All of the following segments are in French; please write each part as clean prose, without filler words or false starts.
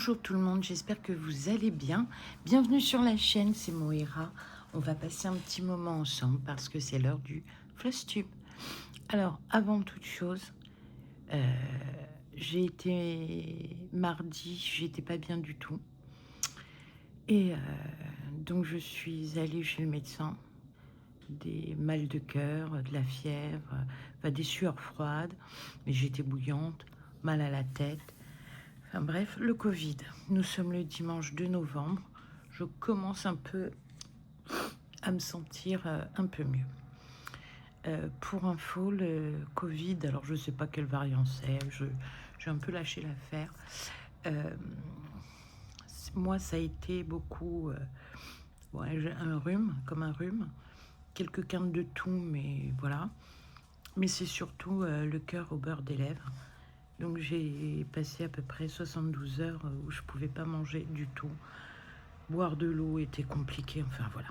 Bonjour tout le monde, j'espère que vous allez bien. Bienvenue sur la chaîne, c'est Moira. On va passer un petit moment ensemble parce que c'est l'heure du Flosstube. Alors, avant toute chose, j'ai été mardi, j'étais pas bien du tout. Et donc je suis allée chez le médecin. Des mal de cœur, de la fièvre, enfin des sueurs froides, mais j'étais bouillante, mal à la tête. Enfin bref, le Covid. Nous sommes le dimanche 2 novembre. Je commence un peu à me sentir un peu mieux. Pour info, le Covid, alors je ne sais pas quel variant c'est, j'ai un peu lâché l'affaire. Moi, ça a été beaucoup un rhume, comme un rhume. Quelques quintes de toux, mais voilà. Mais c'est surtout le cœur au beurre des lèvres. Donc j'ai passé à peu près 72 heures où je ne pouvais pas manger du tout. Boire de l'eau était compliqué, enfin voilà.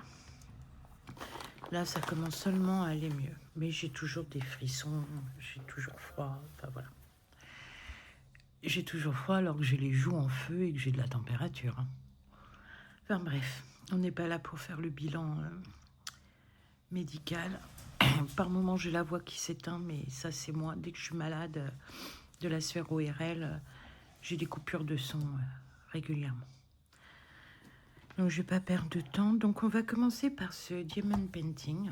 Là, ça commence seulement à aller mieux. Mais j'ai toujours des frissons, j'ai toujours froid, enfin voilà. J'ai toujours froid alors que j'ai les joues en feu et que j'ai de la température. Enfin bref, on n'est pas là pour faire le bilan médical. Par moments, j'ai la voix qui s'éteint, mais ça, c'est moi. Dès que je suis malade de la sphère ORL, j'ai des coupures de son régulièrement. Donc, je ne vais pas perdre de temps. Donc, on va commencer par ce Diamond Painting.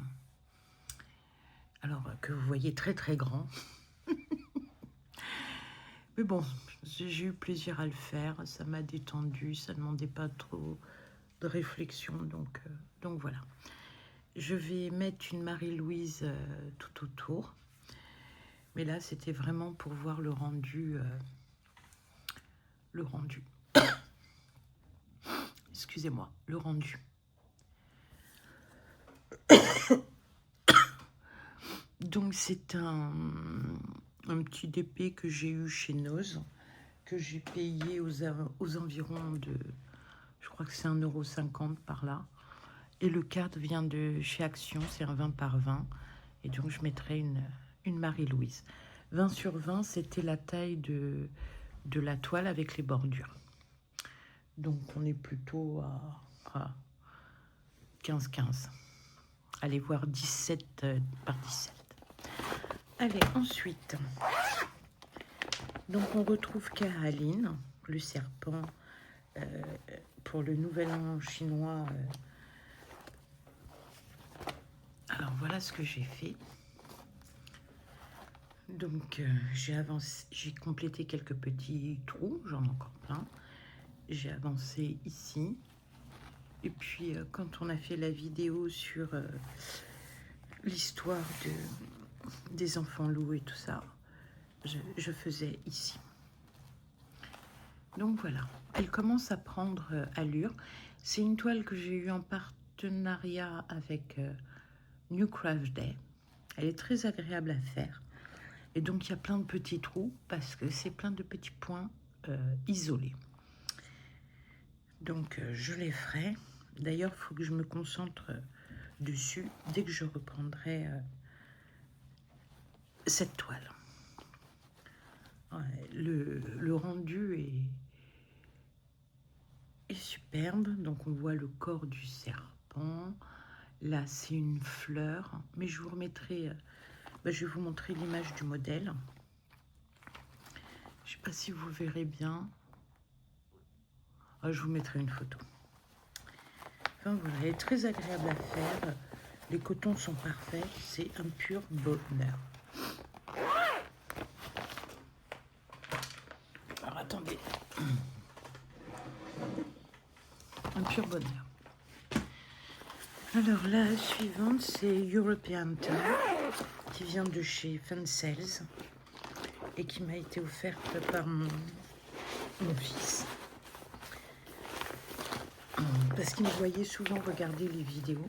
Alors, que vous voyez très, très grand. Mais bon, j'ai eu plaisir à le faire. Ça m'a détendu. Ça ne demandait pas trop de réflexion. Donc voilà. Je vais mettre une Marie-Louise tout autour. Mais là, c'était vraiment pour voir le rendu. Excusez-moi, le rendu. Donc, c'est un petit DP que j'ai eu chez Noz, que j'ai payé aux environs de, je crois que c'est 1,50 € par là. Et le cadre vient de chez Action, c'est un 20 par 20. Et donc, je mettrai une Marie-Louise. 20 sur 20, c'était la taille de la toile avec les bordures. Donc, on est plutôt à 15-15. Allez voir 17 par 17. Allez, ensuite, donc on retrouve Caroline, le serpent, pour le nouvel an chinois. Alors, voilà ce que j'ai fait. Donc, j'ai complété quelques petits trous, j'en ai encore plein. J'ai avancé ici. Et puis, quand on a fait la vidéo sur l'histoire des enfants loups et tout ça, je faisais ici. Donc voilà, elle commence à prendre allure. C'est une toile que j'ai eue en partenariat avec New Craft Day. Elle est très agréable à faire. Et donc il y a plein de petits trous parce que c'est plein de petits points isolés. Donc je les ferai. D'ailleurs, il faut que je me concentre dessus dès que je reprendrai cette toile. Ouais, le rendu est superbe. Donc on voit le corps du serpent. Là c'est une fleur, mais je vous remettrai, je vais vous montrer l'image du modèle. Je sais pas si vous verrez bien. Je vous mettrai une photo. Enfin voilà, elle est très agréable à faire. Les cotons sont parfaits, c'est un pur bonheur. Alors attendez. Un pur bonheur. Alors la suivante, c'est European Time, qui vient de chez Fansales et qui m'a été offerte par mon fils. Parce qu'il me voyait souvent regarder les vidéos.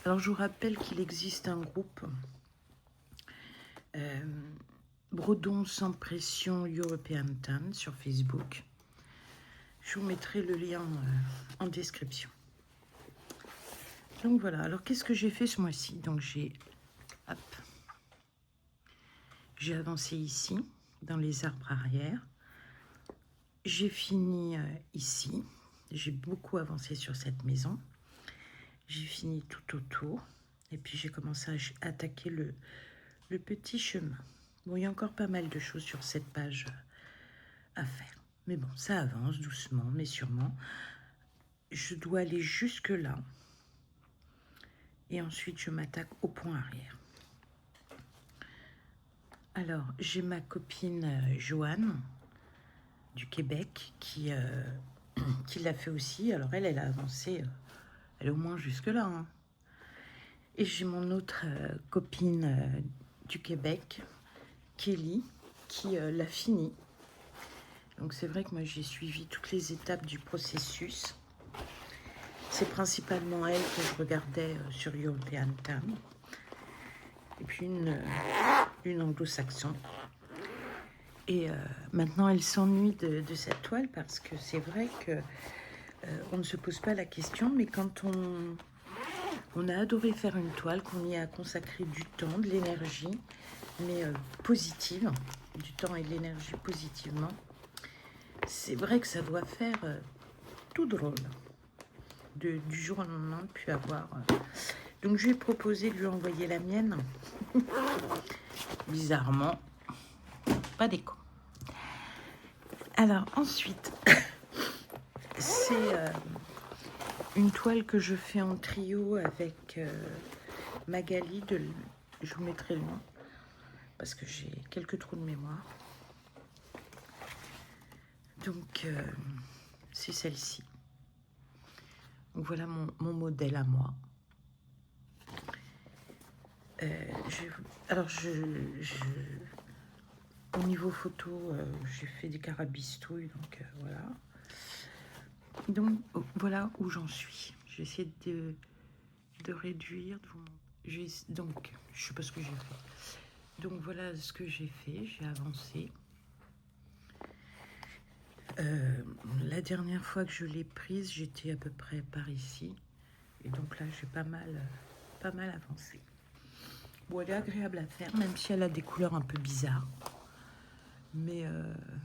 Alors je vous rappelle qu'il existe un groupe Bredon sans pression European Tan sur Facebook. Je vous mettrai le lien en description. Donc voilà, alors qu'est-ce que j'ai fait ce mois-ci? Donc j'ai avancé ici, dans les arbres arrière. j'ai fini ici. J'ai beaucoup avancé sur cette maison. J'ai fini tout autour. Et puis j'ai commencé à attaquer le petit chemin. Bon, il y a encore pas mal de choses sur cette page à faire. Mais bon, ça avance doucement, mais sûrement. Je dois aller jusque là. Et ensuite, je m'attaque au point arrière. Alors, j'ai ma copine Joanne du Québec qui l'a fait aussi. Alors, elle a avancé, elle est au moins jusque-là. Hein. Et j'ai mon autre copine du Québec, Kelly, qui l'a fini. Donc, c'est vrai que moi, j'ai suivi toutes les étapes du processus. C'est principalement elle que je regardais sur European Time. Et puis une anglo-saxon. Et maintenant, elle s'ennuie de cette toile parce que c'est vrai que on ne se pose pas la question, mais quand on a adoré faire une toile, qu'on y a consacré du temps, de l'énergie, mais positive, du temps et de l'énergie positivement, c'est vrai que ça doit faire tout drôle du jour au lendemain de plus avoir. Donc je lui ai proposé de lui envoyer la mienne. Bizarrement, pas d'écho. Alors ensuite, c'est une toile que je fais en trio avec Magali. Je vous mettrai le nom parce que j'ai quelques trous de mémoire. Donc c'est celle-ci. Donc voilà mon modèle à moi. Alors au niveau photo, j'ai fait des carabistouilles, donc voilà. Donc voilà où j'en suis. J'essaie de réduire, de vous montrer. Donc je sais pas ce que j'ai fait. Donc voilà ce que j'ai fait. J'ai avancé. La dernière fois que je l'ai prise, j'étais à peu près par ici. Et donc là, j'ai pas mal avancé. Bon, elle est agréable à faire, même si elle a des couleurs un peu bizarres. Mais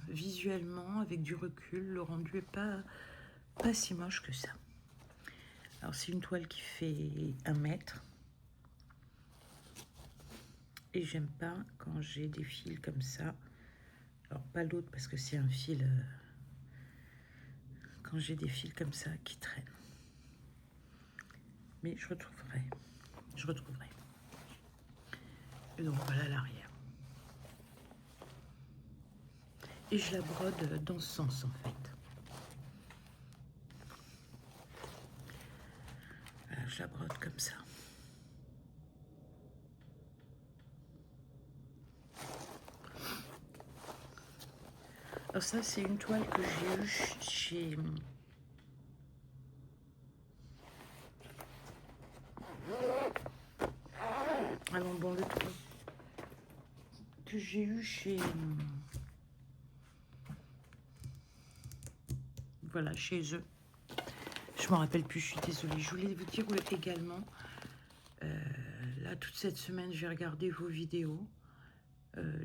visuellement, avec du recul, le rendu est pas si moche que ça. Alors, c'est une toile qui fait 1 mètre. Et j'aime pas quand j'ai des fils comme ça. Alors, pas l'autre parce que c'est un fil... quand j'ai des fils comme ça qui traînent. Mais je retrouverai. Et donc, voilà l'arrière. Et je la brode dans ce sens, en fait. Voilà, je la brode comme ça. Alors ça, c'est une toile que j'ai eue chez... Alors bon, le truc que j'ai eu chez... Voilà, chez eux. Je m'en rappelle plus, je suis désolée. Je voulais vous dire également, là, toute cette semaine, j'ai regardé vos vidéos.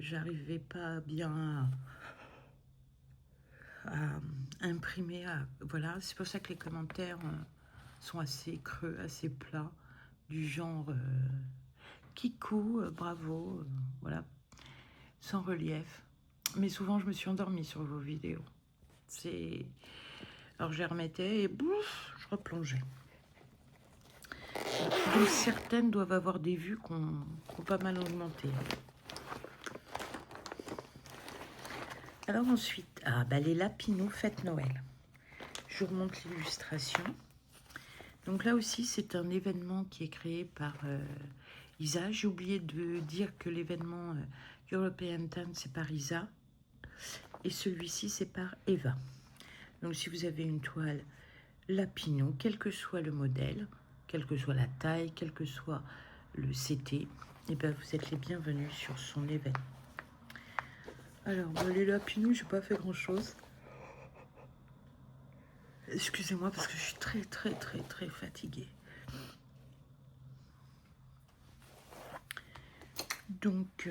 J'arrivais pas bien à imprimer. Voilà, c'est pour ça que les commentaires sont assez creux, assez plats, du genre Kikou, bravo, voilà, sans relief. Mais souvent, je me suis endormie sur vos vidéos. Alors, je les remettais et bouf, je replongeais. Donc, certaines doivent avoir des vues qui ont pas mal augmenté. Alors ensuite, les Lapinous Fête Noël. Je vous remonte l'illustration. Donc là aussi, c'est un événement qui est créé par Isa. J'ai oublié de dire que l'événement European Time, c'est par Isa. Et celui-ci, c'est par Eva. Donc si vous avez une toile Lapinous, quel que soit le modèle, quelle que soit la taille, quel que soit le CT, et ben vous êtes les bienvenus sur son événement. Alors, les Lapinous, j'ai pas fait grand-chose. Excusez-moi parce que je suis très fatiguée. Donc,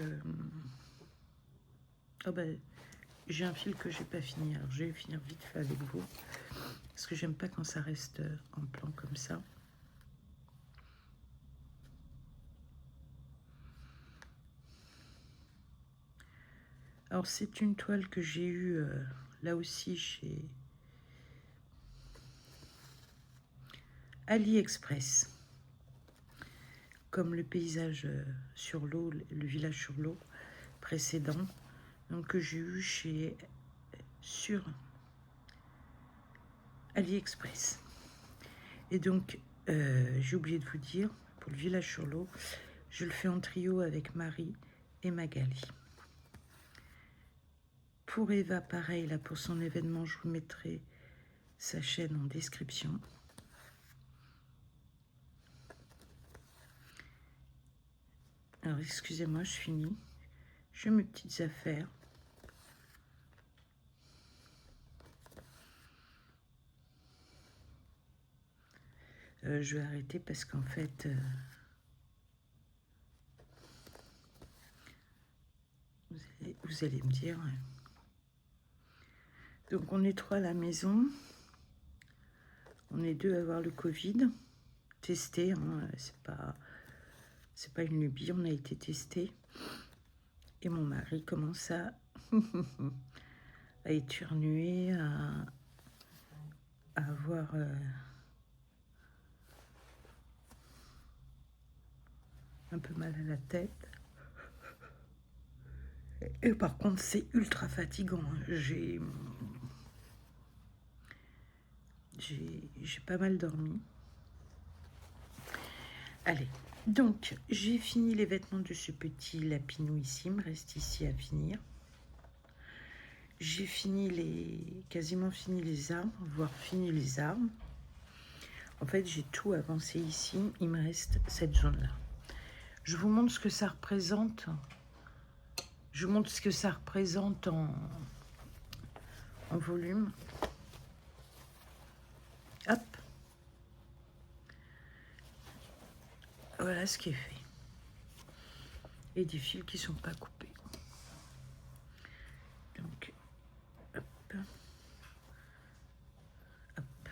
j'ai un fil que j'ai pas fini. Alors je vais finir vite fait avec vous. Parce que j'aime pas quand ça reste en plan comme ça. Alors c'est une toile que j'ai eue là aussi chez AliExpress. Comme le paysage sur l'eau, le village sur l'eau précédent. Donc que j'ai eu sur AliExpress. Et donc, j'ai oublié de vous dire, pour le village sur l'eau, je le fais en trio avec Marie et Magali. Pour Eva, pareil, là, pour son événement, je vous mettrai sa chaîne en description. Alors, excusez-moi, je finis. Je mes petites affaires. Je vais arrêter parce qu'en fait, vous allez me dire. Donc, on est 3 à la maison. On est 2 à avoir le Covid. Testé, hein, c'est pas une lubie, on a été testé. Et mon mari commence à éternuer, à avoir un peu mal à la tête. Et par contre, c'est ultra fatigant. J'ai pas mal dormi. Allez, donc j'ai fini les vêtements de ce petit lapinou ici. Il me reste ici à finir. J'ai quasiment fini les arbres, voire fini les arbres. En fait, j'ai tout avancé ici. Il me reste cette zone-là. Je vous montre ce que ça représente. Je vous montre ce que ça représente en volume. Hop. Voilà ce qui est fait. Et des fils qui ne sont pas coupés. Donc, hop. Hop.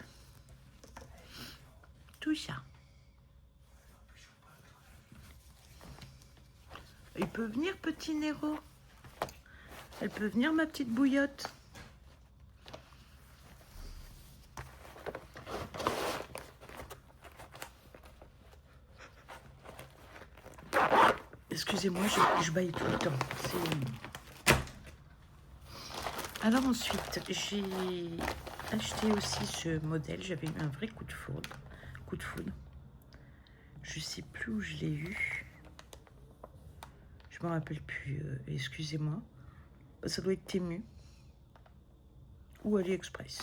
Tout ça. Il peut venir, petit Néro. Elle peut venir, ma petite bouillotte. Excusez-moi, je baille tout le temps. Alors ensuite, j'ai acheté aussi ce modèle. J'avais eu un vrai coup de foudre. Je sais plus où je l'ai eu. Je me rappelle plus. Excusez-moi. Ça doit être Temu ou AliExpress.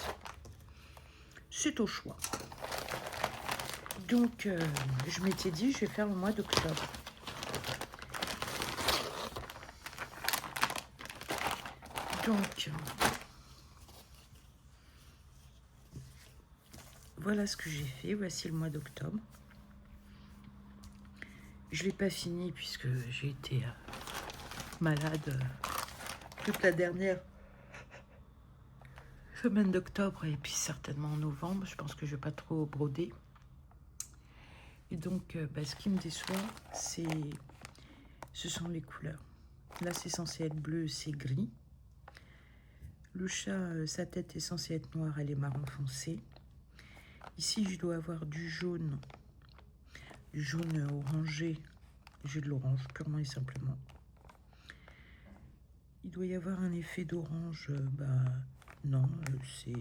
C'est au choix. Donc, je m'étais dit, je vais faire le mois d'octobre. Donc, voilà ce que j'ai fait. Voici le mois d'octobre. Je ne l'ai pas fini puisque j'ai été malade toute la dernière semaine d'octobre et puis certainement en novembre. Je pense que je ne vais pas trop broder. Et donc, ce qui me déçoit, ce sont les couleurs. Là, c'est censé être bleu, c'est gris. Le chat, sa tête est censée être noire, elle est marron foncé. Ici, je dois avoir du jaune orangé. J'ai de l'orange, purement et simplement. Il doit y avoir un effet d'orange. Non, c'est...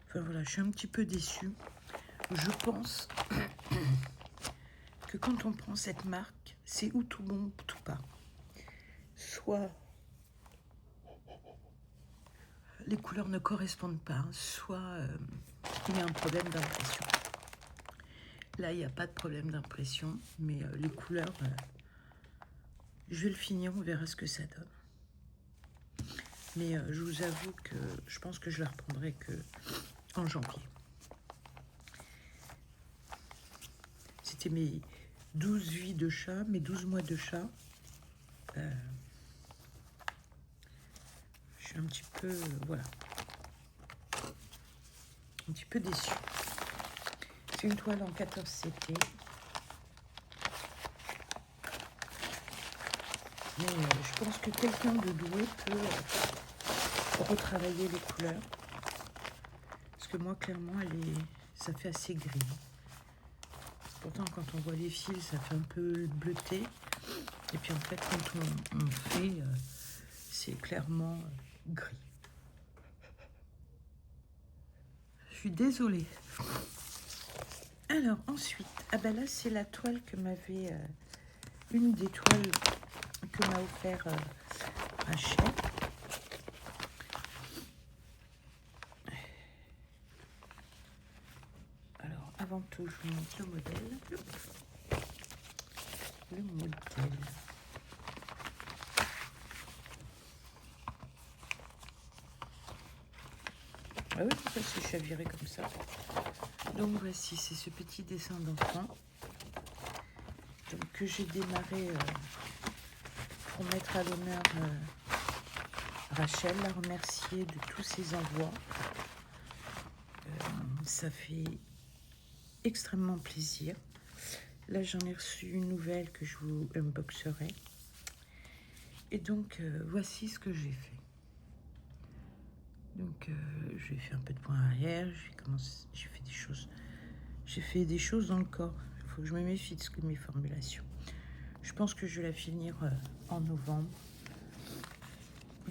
Enfin voilà, je suis un petit peu déçue. Je pense que quand on prend cette marque, c'est ou tout bon ou tout pas. Soit les couleurs ne correspondent pas, soit il y a un problème d'impression. Là, il n'y a pas de problème d'impression, mais les couleurs, je vais le finir, on verra ce que ça donne. Mais je vous avoue que je pense que je la reprendrai que en janvier. C'était mes 12 vies de chat, mes 12 mois de chat. suis un petit peu, voilà, un petit peu déçue. C'est une toile en 14 CT. Mais je pense que quelqu'un de doué peut retravailler les couleurs. Parce que moi, clairement, ça fait assez gris. Pourtant, quand on voit les fils, ça fait un peu bleuté. Et puis en fait, quand on fait, c'est clairement gris. Je suis désolée. Alors ensuite, ah ben là c'est la toile que m'avait, une des toiles que m'a offert Rachel. Alors avant tout, je vous montre le modèle. Le modèle. Ah oui, pourquoi c'est chaviré comme ça? Donc voici, c'est ce petit dessin d'enfant que j'ai démarré pour mettre à l'honneur Rachel, la remercier de tous ses envois. Ça fait extrêmement plaisir. Là, j'en ai reçu une nouvelle que je vous unboxerai. Et donc, voici ce que j'ai fait. Donc, j'ai fait un peu de point arrière. J'ai fait des choses dans le corps. Il faut que je me méfie de mes formulations. Je pense que je vais la finir en novembre.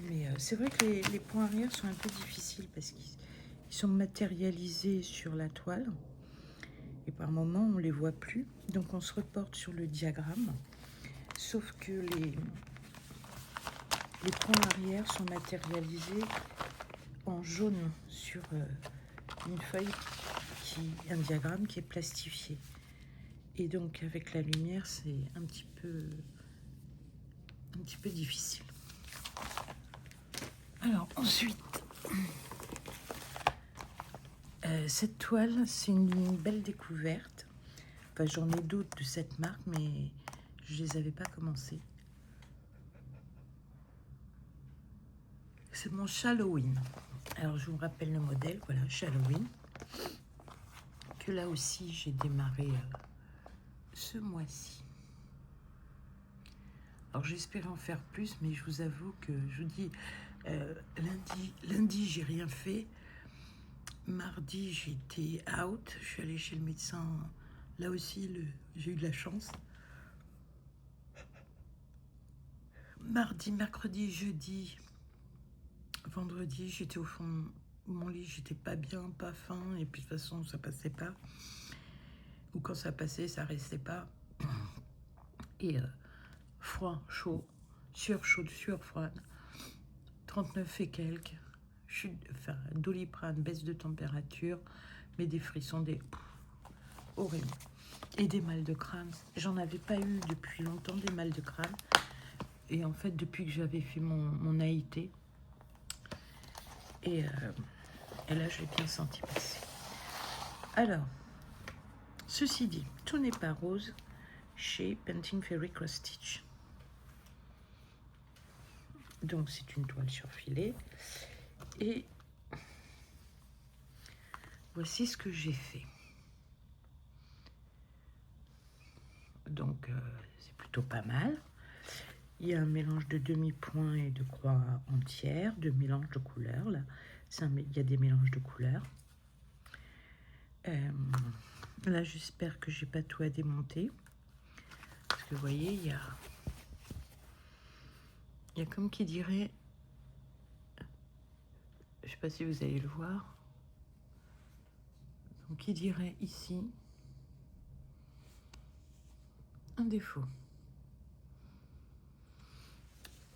Mais c'est vrai que les points arrière sont un peu difficiles parce qu'ils sont matérialisés sur la toile. Et par moments, on ne les voit plus. Donc, on se reporte sur le diagramme. Sauf que les points arrière sont matérialisés en jaune sur une feuille, un diagramme qui est plastifié. Et donc, avec la lumière, c'est un petit peu difficile. Alors, ensuite, cette toile, c'est une belle découverte. Enfin, j'en ai d'autres de cette marque, mais je les avais pas commencées. C'est mon Halloween. Alors, je vous rappelle le modèle, voilà, Halloween. Que là aussi, j'ai démarré ce mois-ci. Alors, j'espérais en faire plus, mais je vous avoue que, je vous dis, lundi, j'ai rien fait. Mardi, j'étais out. Je suis allée chez le médecin. Là aussi, j'ai eu de la chance. Mardi, mercredi, jeudi, vendredi, j'étais au fond de mon lit. J'étais pas bien, pas faim. Et puis, de toute façon, ça passait pas. Ou quand ça passait, ça restait pas. Et froid, chaud, sueur chaude, sueur froide. 39 et quelques. Enfin, Doliprane, baisse de température, mais des frissons, horrible. Et des mal de crâne. J'en avais pas eu depuis longtemps, des mal de crâne. Et en fait, depuis que j'avais fait mon AIT, et là, je l'ai bien senti passer. Alors, ceci dit, tout n'est pas rose chez Painting Fairy Cross Stitch. Donc, c'est une toile sur filet. Et voici ce que j'ai fait. Donc, c'est plutôt pas mal. Il y a un mélange de demi-points et de croix entières, de mélange de couleurs. Là, il y a des mélanges de couleurs. Là, j'espère que j'ai pas tout à démonter. Parce que vous voyez, il y a comme qui dirait... Je sais pas si vous allez le voir. Donc, qui dirait ici un défaut.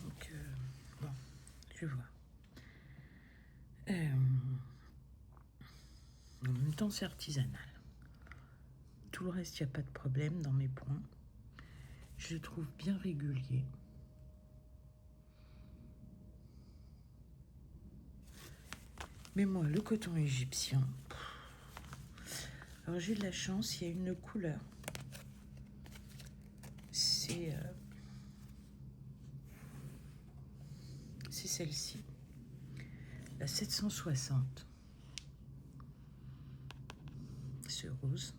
Donc, bon, je vois. En même temps, c'est artisanal. Tout le reste, il n'y a pas de problème dans mes points. Je le trouve bien régulier. Mais moi, le coton égyptien... Alors, j'ai de la chance, il y a une couleur. C'est celle-ci. La 760. Ce rose.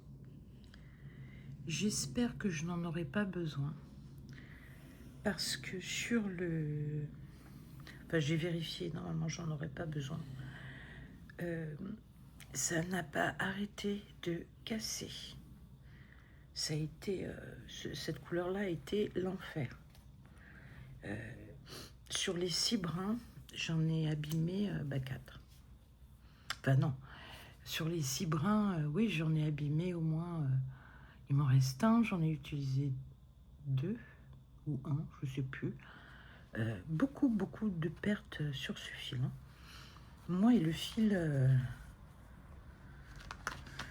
J'espère que je n'en aurai pas besoin. Parce que sur le... Enfin, j'ai vérifié, normalement, j'en aurais pas besoin. Ça n'a pas arrêté de casser. Ça a été... cette couleur-là a été l'enfer. Sur les 6 brins, j'en ai abîmé 4. Enfin, non. Sur les 6 brins, oui, j'en ai abîmé au moins... il m'en reste un, j'en ai utilisé 2 ou 1, je sais plus. Beaucoup de pertes sur ce fil. Hein. Moi et le fil,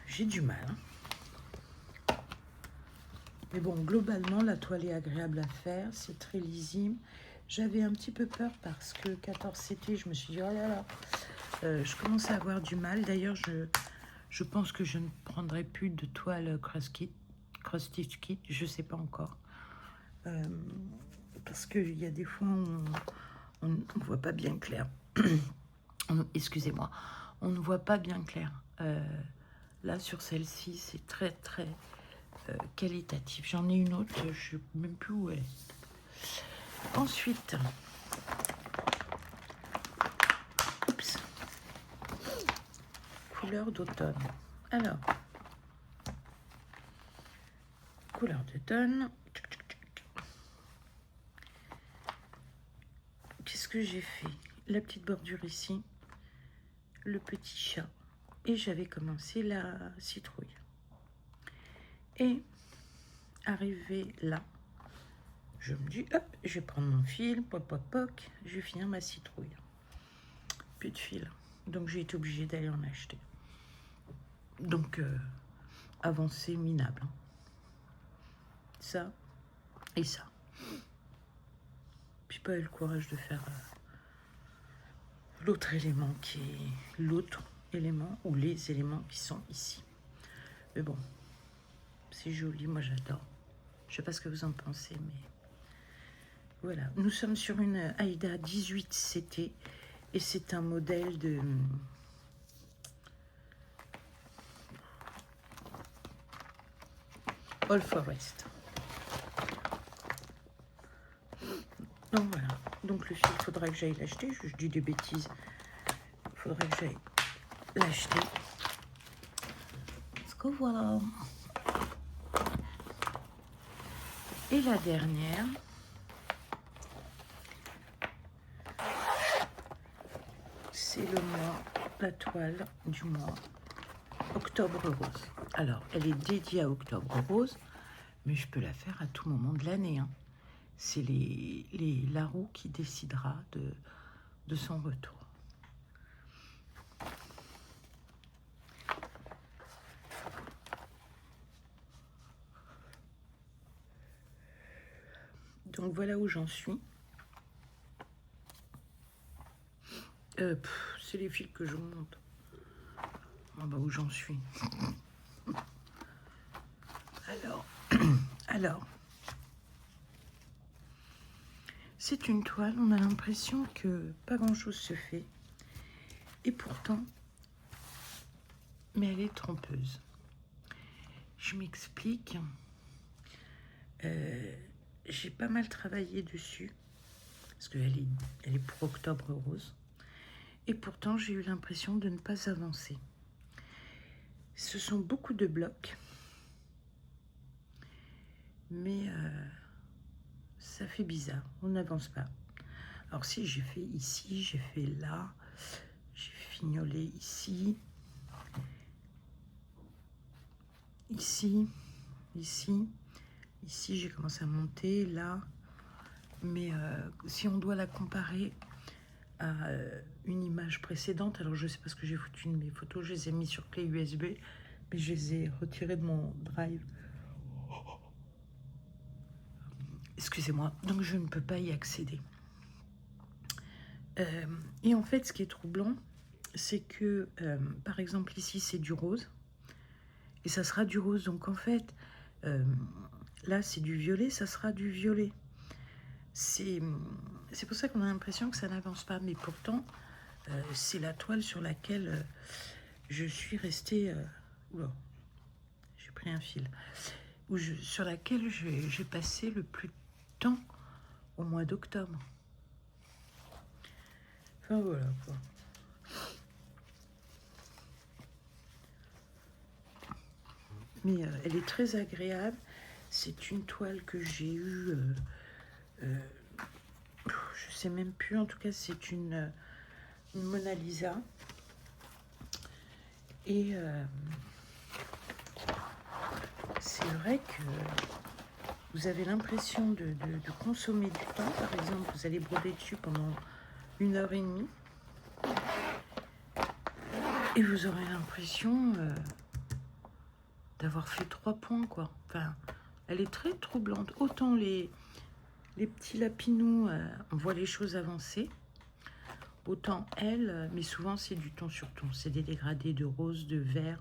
j'ai du mal. Hein. Mais bon, globalement, la toile est agréable à faire, c'est très lisible. J'avais un petit peu peur parce que 14 CT, je me suis dit, oh là là, je commence à avoir du mal. D'ailleurs, je pense que je ne prendrai plus de toile Cross Stitch Kit, je ne sais pas encore. Parce qu'il y a des fois où on ne voit pas bien clair. Excusez-moi, on ne voit pas bien clair. Là, sur celle-ci, c'est très qualitatif. J'en ai une autre, je ne sais même plus où elle est. Ensuite, oups, couleur d'automne. Alors, couleur d'automne. Qu'est-ce que j'ai fait? La petite bordure ici, le petit chat, et j'avais commencé la citrouille. Et arrivé là, je me dis, hop, je vais prendre mon fil, poc, je vais finir ma citrouille. Plus de fil. Donc j'ai été obligée d'aller en acheter. Donc, avancée minable. Hein. Ça et ça. Puis pas eu le courage de faire l'autre élément qui est l'autre élément ou les éléments qui sont ici. Mais bon, c'est joli, moi j'adore. Je sais pas ce que vous en pensez, mais voilà. Nous sommes sur une Aida 18 CT et c'est un modèle de All Forest. Donc voilà. Donc le fil, il faudra que j'aille l'acheter. Je dis des bêtises. Il faudrait que j'aille l'acheter. Parce que voilà. Et la dernière. C'est le mois, la toile du mois Octobre Rose. Alors, elle est dédiée à Octobre Rose, mais je peux la faire à tout moment de l'année. Hein. C'est la roue qui décidera de son retour. Donc voilà où j'en suis. C'est les fils que je monte. Ah bah où j'en suis. Alors, c'est une toile, on a l'impression que pas grand-chose se fait. Et pourtant, mais elle est trompeuse. Je m'explique. J'ai pas mal travaillé dessus, parce qu'elle est pour Octobre Rose. Et pourtant, j'ai eu l'impression de ne pas avancer. Ce sont beaucoup de blocs. Mais ça fait bizarre, on n'avance pas. Alors si, j'ai fait ici, j'ai fait là, j'ai fignolé ici, ici, ici j'ai commencé à monter, là. Mais si on doit la comparer à une image précédente, alors je sais pas ce que j'ai foutu de mes photos, je les ai mis sur clé USB, mais je les ai retirées de mon drive. Excusez-moi, donc je ne peux pas y accéder. Et en fait, ce qui est troublant, c'est que, par exemple, ici, c'est du rose. Et ça sera du rose. Donc, en fait, là, c'est du violet, ça sera du violet. C'est pour ça qu'on a l'impression que ça n'avance pas. Mais pourtant, c'est la toile sur laquelle je suis restée... oula, j'ai pris un fil. Sur laquelle j'ai passé le plus de temps au mois d'octobre. Enfin voilà quoi. Mais elle est très agréable. C'est une toile que j'ai eue... je sais même plus, en tout cas c'est une Mona Lisa. Et c'est vrai que vous avez l'impression de consommer du temps. Par exemple, vous allez broder dessus pendant 1h30 et vous aurez l'impression d'avoir fait 3 points, quoi. Enfin, elle est très troublante. Autant les petits lapinous, on voit les choses avancer. Autant elle, mais souvent c'est du ton sur ton. C'est des dégradés de rose, de vert.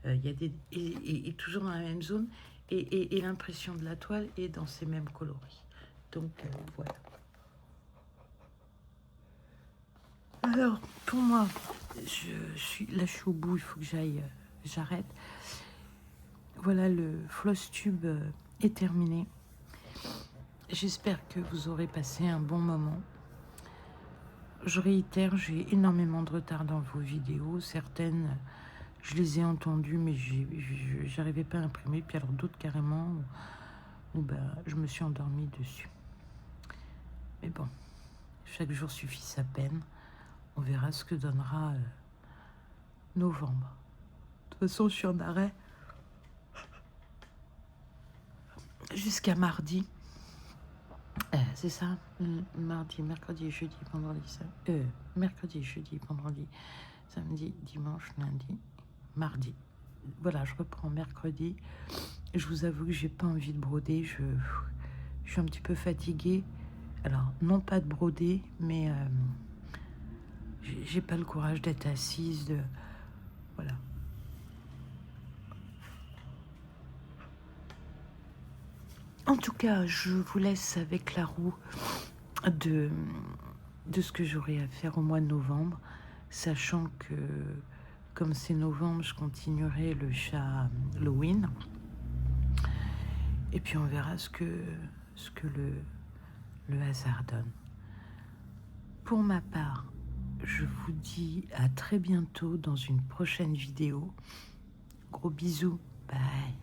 Il y a et toujours dans la même zone. Et l'impression de la toile est dans ces mêmes coloris. Donc voilà. Alors, pour moi, je suis au bout, il faut que j'arrête. Voilà, le floss tube est terminé. J'espère que vous aurez passé un bon moment. Je réitère, j'ai énormément de retard dans vos vidéos. Certaines, je les ai entendues, mais j'arrivais pas à imprimer. Puis alors d'autres carrément, où je me suis endormie dessus. Mais bon, chaque jour suffit sa peine. On verra ce que donnera novembre. De toute façon, je suis en arrêt jusqu'à mardi. C'est ça, mardi, mercredi, jeudi, vendredi, mercredi, jeudi, vendredi, samedi, dimanche, lundi, mardi. Voilà, je reprends mercredi. Je vous avoue que j'ai pas envie de broder. Je suis un petit peu fatiguée. Alors, non pas de broder, mais j'ai pas le courage d'être assise. Voilà. En tout cas, je vous laisse avec la roue de ce que j'aurai à faire au mois de novembre, sachant que, comme c'est novembre, je continuerai le chat Halloween. Et puis on verra ce que le hasard donne. Pour ma part, je vous dis à très bientôt dans une prochaine vidéo. Gros bisous, bye.